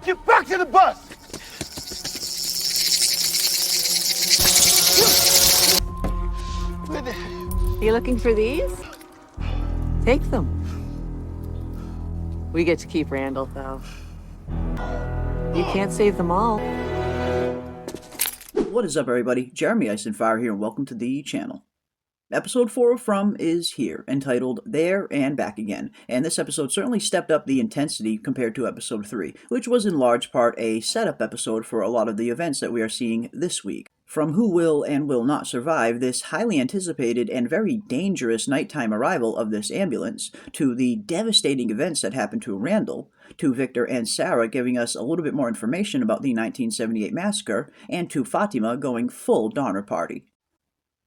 Get back to the bus! You looking for these? Take them. We get to keep Randall, though. You can't save them all. What is up, everybody? Jeremy Eisenfire here, and welcome to the channel. Episode 4 of From is here, entitled There and Back Again, and this episode certainly stepped up the intensity compared to episode 3, which was in large part a setup episode for a lot of the events that we are seeing this week. From who will and will not survive this highly anticipated and very dangerous nighttime arrival of this ambulance, to the devastating events that happened to Randall, to Victor and Sarah giving us a little bit more information about the 1978 massacre, and to Fatima going full Donner Party.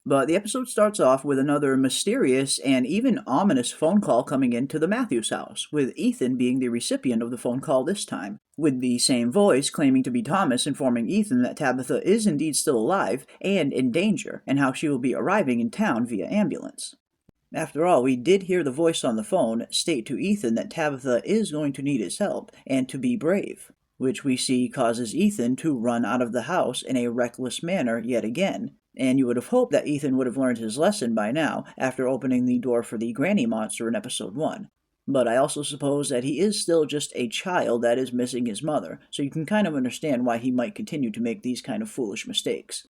But the episode starts off with another mysterious and even ominous phone call coming into the Matthews house, with Ethan being the recipient of the phone call this time, with the same voice claiming to be Thomas informing Ethan that Tabitha is indeed still alive and in danger, and how she will be arriving in town via ambulance. After all, we did hear the voice on the phone state to Ethan that Tabitha is going to need his help, and to be brave, which we see causes Ethan to run out of the house in a reckless manner yet again. And you would have hoped that Ethan would have learned his lesson by now, after opening the door for the granny monster in episode 1. But I also suppose that he is still just a child that is missing his mother, so you can kind of understand why he might continue to make these kind of foolish mistakes.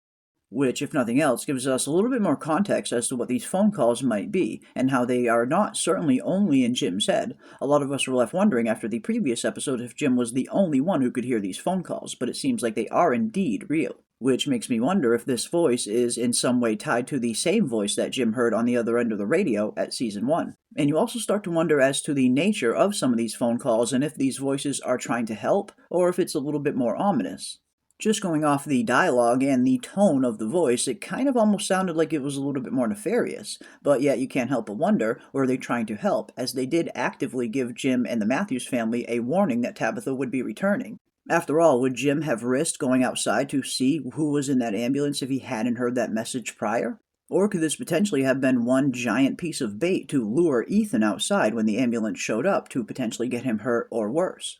Which, if nothing else, gives us a little bit more context as to what these phone calls might be, and how they are not certainly only in Jim's head. A lot of us were left wondering after the previous episode if Jim was the only one who could hear these phone calls, but it seems like they are indeed real. Which makes me wonder if this voice is in some way tied to the same voice that Jim heard on the other end of the radio at Season 1. And you also start to wonder as to the nature of some of these phone calls and if these voices are trying to help, or if it's a little bit more ominous. Just going off the dialogue and the tone of the voice, it kind of almost sounded like it was a little bit more nefarious, but yet you can't help but wonder, were they trying to help, as they did actively give Jim and the Matthews family a warning that Tabitha would be returning. After all, would Jim have risked going outside to see who was in that ambulance if he hadn't heard that message prior? Or could this potentially have been one giant piece of bait to lure Ethan outside when the ambulance showed up to potentially get him hurt or worse?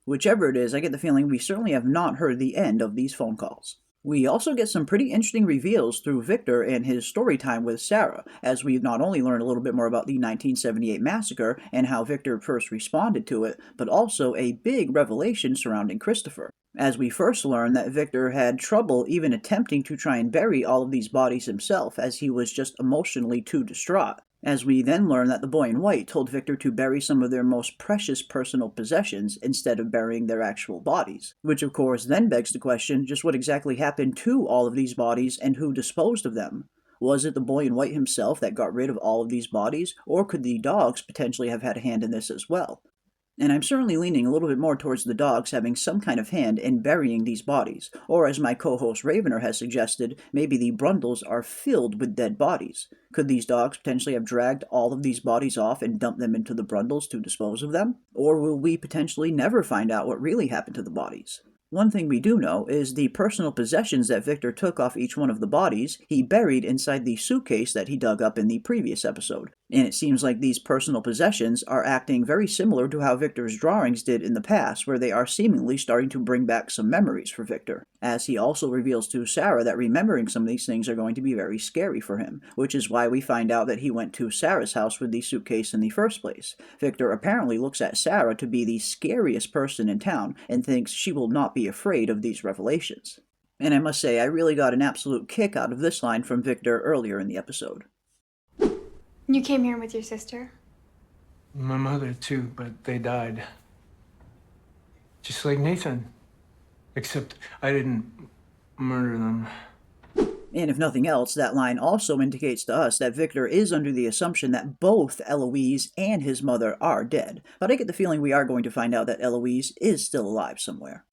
Whichever it is, I get the feeling we certainly have not heard the end of these phone calls. We also get some pretty interesting reveals through Victor and his story time with Sarah, as we not only learn a little bit more about the 1978 massacre and how Victor first responded to it, but also a big revelation surrounding Christopher, as we first learn that Victor had trouble even attempting to try and bury all of these bodies himself, as he was just emotionally too distraught. As we then learn that the boy in white told Victor to bury some of their most precious personal possessions instead of burying their actual bodies. Which of course then begs the question, just what exactly happened to all of these bodies and who disposed of them? Was it the boy in white himself that got rid of all of these bodies, or could the dogs potentially have had a hand in this as well? And I'm certainly leaning a little bit more towards the dogs having some kind of hand in burying these bodies, or as my co-host Ravener has suggested, maybe the Brundles are filled with dead bodies. Could these dogs potentially have dragged all of these bodies off and dumped them into the Brundles to dispose of them? Or will we potentially never find out what really happened to the bodies? One thing we do know is the personal possessions that Victor took off each one of the bodies, he buried inside the suitcase that he dug up in the previous episode. And it seems like these personal possessions are acting very similar to how Victor's drawings did in the past, where they are seemingly starting to bring back some memories for Victor, as he also reveals to Sarah that remembering some of these things are going to be very scary for him, which is why we find out that he went to Sarah's house with the suitcase in the first place. Victor apparently looks at Sarah to be the scariest person in town and thinks she will not be afraid of these revelations. And I must say, I really got an absolute kick out of this line from Victor earlier in the episode. You came here with your sister? My mother, too, but they died. Just like Nathan. Except I didn't murder them. And if nothing else, that line also indicates to us that Victor is under the assumption that both Eloise and his mother are dead. But I get the feeling we are going to find out that Eloise is still alive somewhere.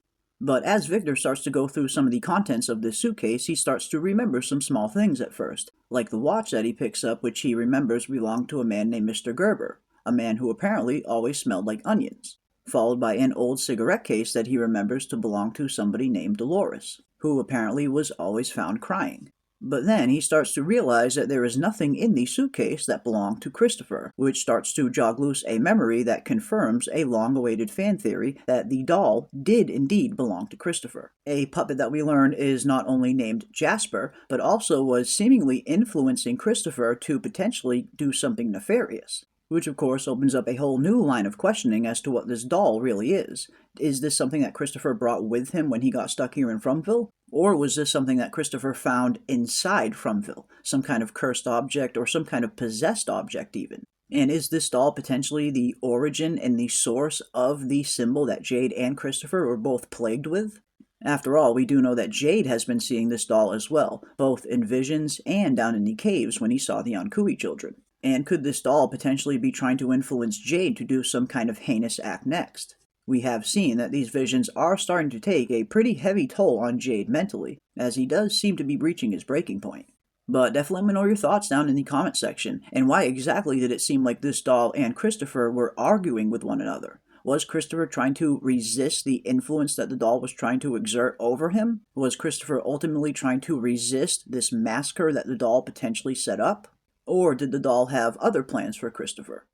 But as Victor starts to go through some of the contents of this suitcase, he starts to remember some small things at first, like the watch that he picks up, which he remembers belonged to a man named Mr. Gerber, a man who apparently always smelled like onions, followed by an old cigarette case that he remembers to belong to somebody named Dolores, who apparently was always found crying. But then he starts to realize that there is nothing in the suitcase that belonged to Christopher, which starts to jog loose a memory that confirms a long-awaited fan theory that the doll did indeed belong to Christopher. A puppet that we learn is not only named Jasper, but also was seemingly influencing Christopher to potentially do something nefarious. Which of course opens up a whole new line of questioning as to what this doll really is. Is this something that Christopher brought with him when he got stuck here in Fromville? Or was this something that Christopher found inside Fromville? Some kind of cursed object or some kind of possessed object even? And is this doll potentially the origin and the source of the symbol that Jade and Christopher were both plagued with? After all, we do know that Jade has been seeing this doll as well, both in visions and down in the caves when he saw the Ankui children. And could this doll potentially be trying to influence Jade to do some kind of heinous act next? We have seen that these visions are starting to take a pretty heavy toll on Jade mentally, as he does seem to be reaching his breaking point. But definitely let me know your thoughts down in the comment section, and why exactly did it seem like this doll and Christopher were arguing with one another? Was Christopher trying to resist the influence that the doll was trying to exert over him? Was Christopher ultimately trying to resist this massacre that the doll potentially set up? Or did the doll have other plans for Christopher?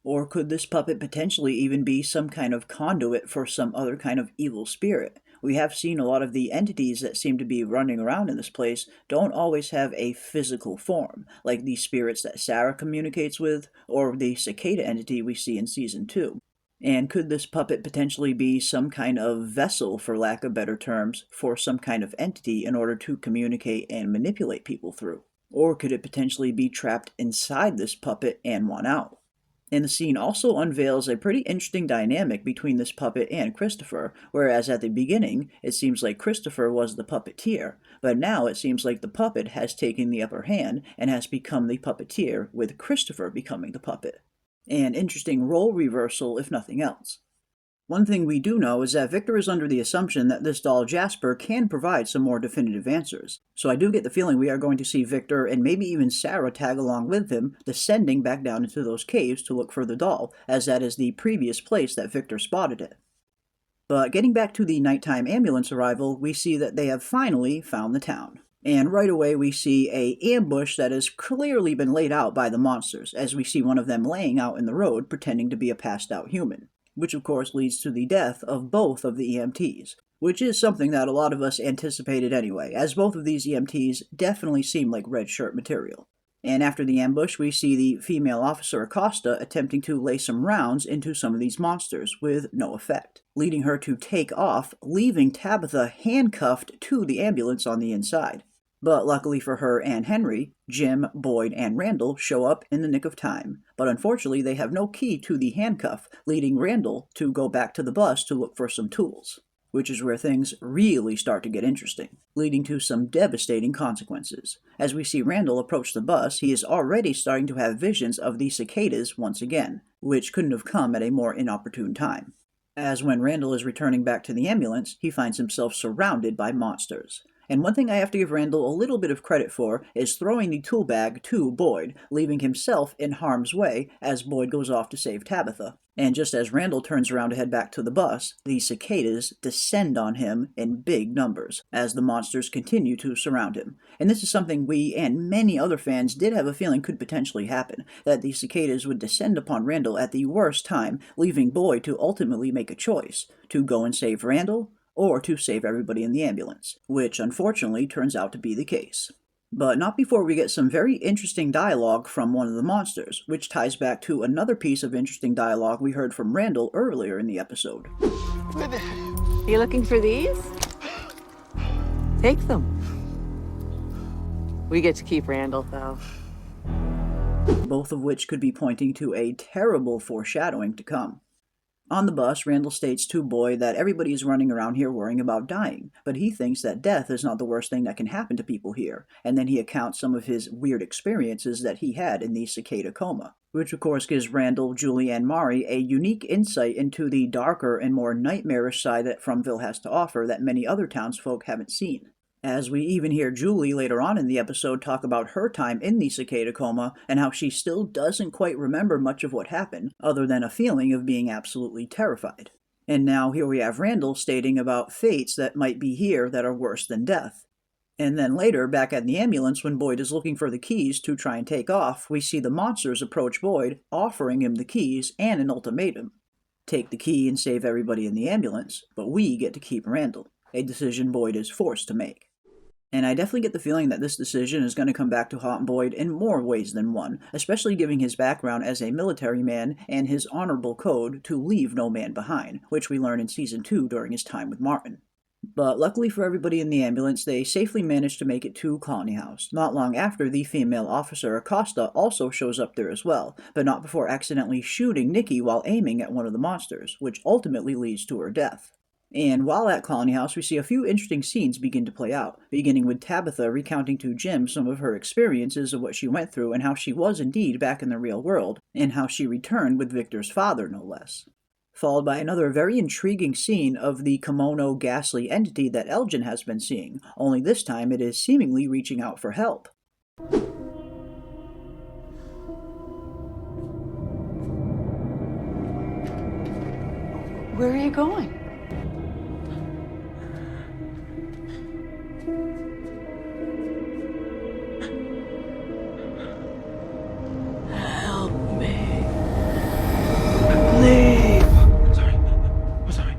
Or could this puppet potentially even be some kind of conduit for some other kind of evil spirit? We have seen a lot of the entities that seem to be running around in this place don't always have a physical form, like the spirits that Sarah communicates with, or the cicada entity we see in Season 2. And could this puppet potentially be some kind of vessel, for lack of better terms, for some kind of entity in order to communicate and manipulate people through? Or could it potentially be trapped inside this puppet and want out? And the scene also unveils a pretty interesting dynamic between this puppet and Christopher, whereas at the beginning, it seems like Christopher was the puppeteer, but now it seems like the puppet has taken the upper hand and has become the puppeteer, with Christopher becoming the puppet. An interesting role reversal, if nothing else. One thing we do know is that Victor is under the assumption that this doll Jasper can provide some more definitive answers. So I do get the feeling we are going to see Victor and maybe even Sarah tag along with him, descending back down into those caves to look for the doll, as that is the previous place that Victor spotted it. But getting back to the nighttime ambulance arrival, we see that they have finally found the town. And right away we see an ambush that has clearly been laid out by the monsters, as we see one of them laying out in the road pretending to be a passed out human. Which of course leads to the death of both of the EMTs, which is something that a lot of us anticipated anyway, as both of these EMTs definitely seem like red shirt material. And after the ambush, we see the female officer Acosta attempting to lay some rounds into some of these monsters, with no effect, leading her to take off, leaving Tabitha handcuffed to the ambulance on the inside. But luckily for her and Henry, Jim, Boyd, and Randall show up in the nick of time. But unfortunately, they have no key to the handcuff, leading Randall to go back to the bus to look for some tools. Which is where things really start to get interesting, leading to some devastating consequences. As we see Randall approach the bus, he is already starting to have visions of the cicadas once again, which couldn't have come at a more inopportune time. As when Randall is returning back to the ambulance, he finds himself surrounded by monsters. And one thing I have to give Randall a little bit of credit for is throwing the tool bag to Boyd, leaving himself in harm's way as Boyd goes off to save Tabitha. And just as Randall turns around to head back to the bus, the cicadas descend on him in big numbers, as the monsters continue to surround him. And this is something we and many other fans did have a feeling could potentially happen, that the cicadas would descend upon Randall at the worst time, leaving Boyd to ultimately make a choice, to go and save Randall, or to save everybody in the ambulance, which unfortunately turns out to be the case. But not before we get some very interesting dialogue from one of the monsters, which ties back to another piece of interesting dialogue we heard from Randall earlier in the episode. You looking for these? Take them. We get to keep Randall, though. Both of which could be pointing to a terrible foreshadowing to come. On the bus, Randall states to Boyd that everybody is running around here worrying about dying, but he thinks that death is not the worst thing that can happen to people here, and then he accounts some of his weird experiences that he had in the cicada coma, which of course gives Randall, Julie, and Mari a unique insight into the darker and more nightmarish side that Fromville has to offer that many other townsfolk haven't seen. As we even hear Julie later on in the episode talk about her time in the cicada coma and how she still doesn't quite remember much of what happened, other than a feeling of being absolutely terrified. And now here we have Randall stating about fates that might be here that are worse than death. And then later, back at the ambulance, when Boyd is looking for the keys to try and take off, we see the monsters approach Boyd, offering him the keys and an ultimatum. Take the key and save everybody in the ambulance, but we get to keep Randall, a decision Boyd is forced to make. And I definitely get the feeling that this decision is going to come back to haunt Boyd in more ways than one, especially given his background as a military man and his honorable code to leave no man behind, which we learn in Season 2 during his time with Martin. But luckily for everybody in the ambulance, they safely manage to make it to Colony House. Not long after, the female officer Acosta also shows up there as well, but not before accidentally shooting Nikki while aiming at one of the monsters, which ultimately leads to her death. And while at Colony House, we see a few interesting scenes begin to play out, beginning with Tabitha recounting to Jim some of her experiences of what she went through and how she was indeed back in the real world, and how she returned with Victor's father, no less. Followed by another very intriguing scene of the kimono ghastly entity that Elgin has been seeing, only this time it is seemingly reaching out for help. Where are you going? Help me. Please. Sorry.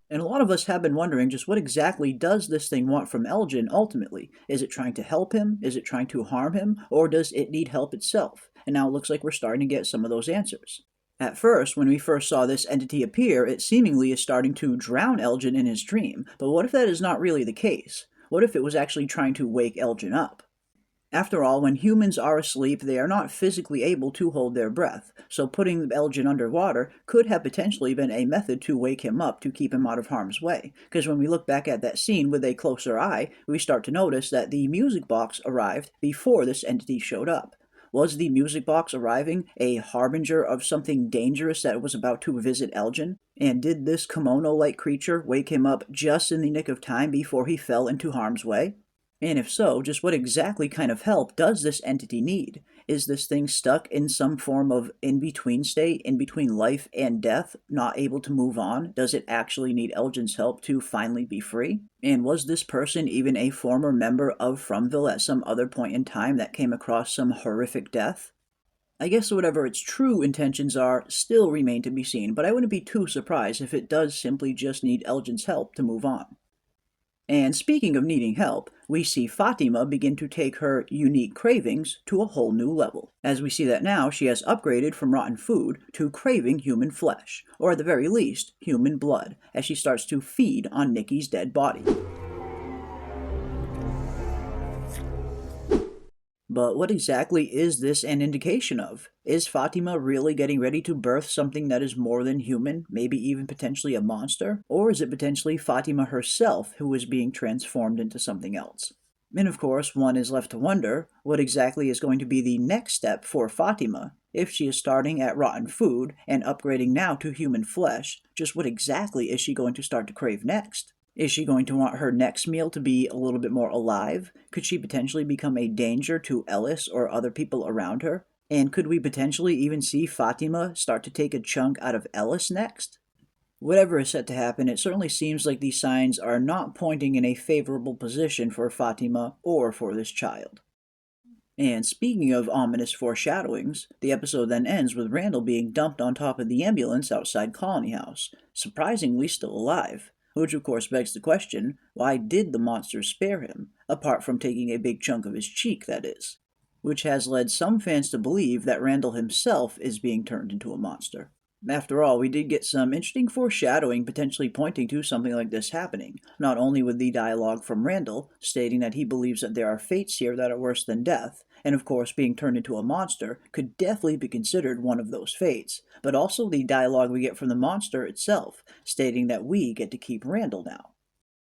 And a lot of us have been wondering just what exactly does this thing want from Elgin ultimately? Is it trying to help him? Is it trying to harm him? Or does it need help itself? And now it looks like we're starting to get some of those answers. At first, when we first saw this entity appear, it seemingly is starting to drown Elgin in his dream. But what if that is not really the case? What if it was actually trying to wake Elgin up? After all, when humans are asleep, they are not physically able to hold their breath, so putting Elgin underwater could have potentially been a method to wake him up to keep him out of harm's way. Because when we look back at that scene with a closer eye, we start to notice that the music box arrived before this entity showed up. Was the music box arriving a harbinger of something dangerous that was about to visit Elgin? And did this kimono-like creature wake him up just in the nick of time before he fell into harm's way? And if so, just what exactly kind of help does this entity need? Is this thing stuck in some form of in-between state, in between life and death, not able to move on? Does it actually need Elgin's help to finally be free? And was this person even a former member of Fromville at some other point in time that came across some horrific death? I guess whatever its true intentions are still remain to be seen, but I wouldn't be too surprised if it does simply just need Elgin's help to move on. And speaking of needing help, we see Fatima begin to take her unique cravings to a whole new level, as we see that now she has upgraded from rotten food to craving human flesh, or at the very least, human blood, as she starts to feed on Nikki's dead body. But what exactly is this an indication of? Is Fatima really getting ready to birth something that is more than human, maybe even potentially a monster? Or is it potentially Fatima herself who is being transformed into something else? And of course, one is left to wonder, what exactly is going to be the next step for Fatima? If she is starting at rotten food and upgrading now to human flesh, just what exactly is she going to start to crave next? Is she going to want her next meal to be a little bit more alive? Could she potentially become a danger to Ellis or other people around her? And could we potentially even see Fatima start to take a chunk out of Ellis next? Whatever is set to happen, it certainly seems like these signs are not pointing in a favorable position for Fatima or for this child. And speaking of ominous foreshadowings, the episode then ends with Randall being dumped on top of the ambulance outside Colony House, surprisingly still alive. Which of course begs the question, why did the monster spare him, apart from taking a big chunk of his cheek, that is? Which has led some fans to believe that Randall himself is being turned into a monster. After all, we did get some interesting foreshadowing potentially pointing to something like this happening, not only with the dialogue from Randall, stating that he believes that there are fates here that are worse than death, and of course being turned into a monster could definitely be considered one of those fates, but also the dialogue we get from the monster itself, stating that we get to keep Randall now.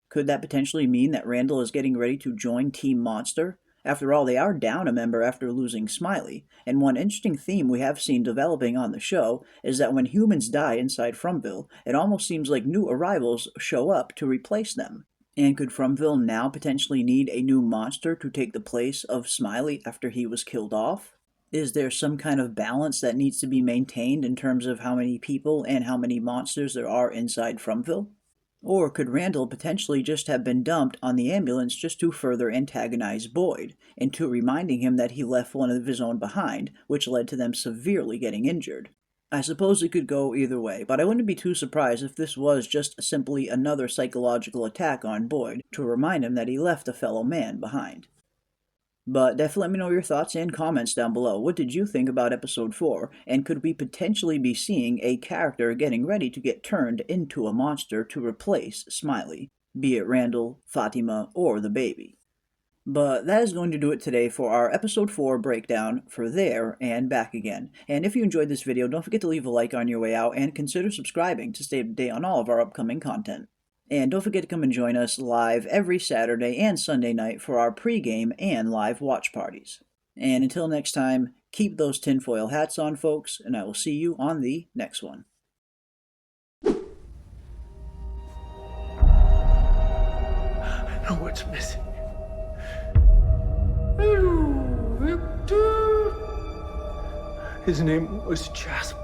Could that potentially mean that Randall is getting ready to join Team Monster? After all, they are down a member after losing Smiley, and one interesting theme we have seen developing on the show is that when humans die inside Fromville, it almost seems like new arrivals show up to replace them. And could Fromville now potentially need a new monster to take the place of Smiley after he was killed off? Is there some kind of balance that needs to be maintained in terms of how many people and how many monsters there are inside Fromville? Or could Randall potentially just have been dumped on the ambulance just to further antagonize Boyd, into reminding him that he left one of his own behind, which led to them severely getting injured? I suppose it could go either way, but I wouldn't be too surprised if this was just simply another psychological attack on Boyd to remind him that he left a fellow man behind. But definitely let me know your thoughts and comments down below. What did you think about episode 4, and could we potentially be seeing a character getting ready to get turned into a monster to replace Smiley, be it Randall, Fatima, or the baby? But that is going to do it today for our episode 4 breakdown for There and Back Again. And if you enjoyed this video, don't forget to leave a like on your way out and consider subscribing to stay up to date on all of our upcoming content. And don't forget to come and join us live every Saturday and Sunday night for our pregame and live watch parties. And until next time, keep those tinfoil hats on, folks, and I will see you on the next one. I know what's missing. Hello, Victor. His name was Jasper.